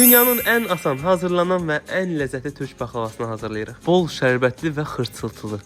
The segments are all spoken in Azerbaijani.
Dünyanın ən asan hazırlanan və ən ləzzətli türk baklavasını hazırlayırıq. Bol şərbətli və xırçıltılı.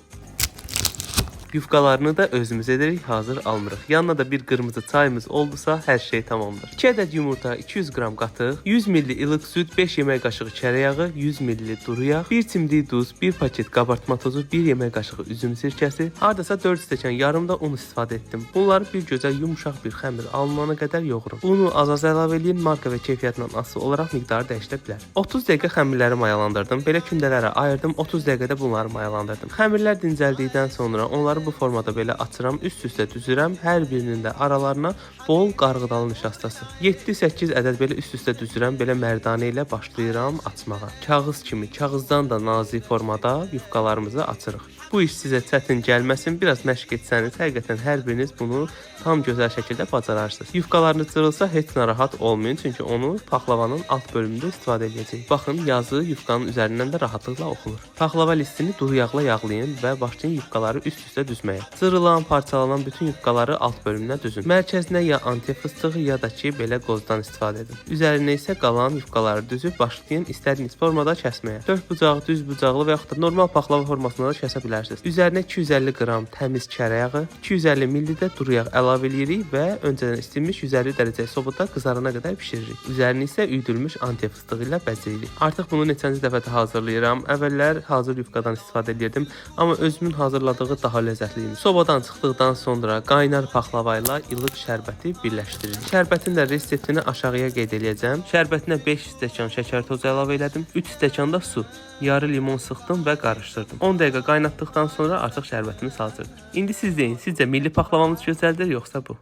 Yufkalarını da özümüz edirik, hazır almırıq. Yanına da bir qırmızı çayımız oldusa hər şey tamamdır. 2 ədəd yumurta, 200 qram qatıq, 100 ml ılıq süd, 5 yemək qaşığı çərə yağı, 100 ml duru yağ, 1 çimdik duz, 1 paket qabartma tozu, 1 yemək qaşığı üzüm sirkəsi, hardasa 4 stəkan yarım da un istifadə etdim. Bunları bir gözəl yumuşaq bir xəmir alınana qədər yoğurun. Unu az-az əlavə edin, marka və keyfiyyətindən asılı olaraq miqdarı dəyişilə bilər. 30 dəqiqə xəmirləri mayalandırdım. Belə kündələrə ayırdım, 30 dəqiqədə bunları mayalandırdım. Xəmirlər dincəldikdən sonra onları bu formada belə açıram, üst-üstə düzürəm. Hər birinin də aralarına bol qarğıdalı nişastası. 7-8 ədəd belə üst-üstə düzürəm. Belə mərdanə ilə başlayıram açmağa. Kağız kimi, kağızdan da nazik formada yufkalarımızı açırıq. Bu iş sizə çətin gəlməsin. Biraz məşq etsəniz, həqiqətən hər biriniz bunu tam gözəl şəkildə bacararsınız. Yufkalarınız cırılsa heç narahat olmayın, çünki onu paxlavanın alt bölümündə istifadə edəcəyik. Baxın, yazı yufkanın üzərindən də rahatlıqla oxunur. Paxlava listini duru yağla yağlayın və başlayın yufkaları üst-üstə düzməyə. Cırılan, parçalanan bütün yufkaları alt bölümünə düzün. Mərkəzinə ya anti fıstığı ya da ki belə qozdan istifadə edin. Üzərinə isə qalan yufkaları düzüb başlayın istədiyiniz formada kəsməyə. 4 bucaq, düz bucaqlı və yaxud da normal paxlava formasında da kəsə bilərsiniz. Üzərinə 250 qram təmiz çərə yağı, 250 ml də duru yağ əlavə edirik və öncədən istinmiş 150 dərəcə sobada qızarana qədər bişiririk. Üzərini isə üydülmüş anti fıstığı ilə bəzəyirik. Artıq bunu neçənci dəfə hazırlayıram. Əvvəllər hazır yufkadan istifadə edirdim, amma özümün hazırladığı daha ləzzətli imiş. Sobadan çıxdıqdan sonra qaynar paxlava ilə ilıq şərbəti birləşdiririk. Şərbətin də reseptini aşağıya qeyd edəcəm. Şərbətinə 5 stəkan şəkər tozu əlavə elədim, 3 stəkan da su. Yarı limon sıxdım və qarışdırdım. 10 dəqiqə qaynatdıqdan sonra artıq şərbətimiz hazırdır. İndi siz deyin, sizcə milli paxlavamız gözəldir yoxsa bu?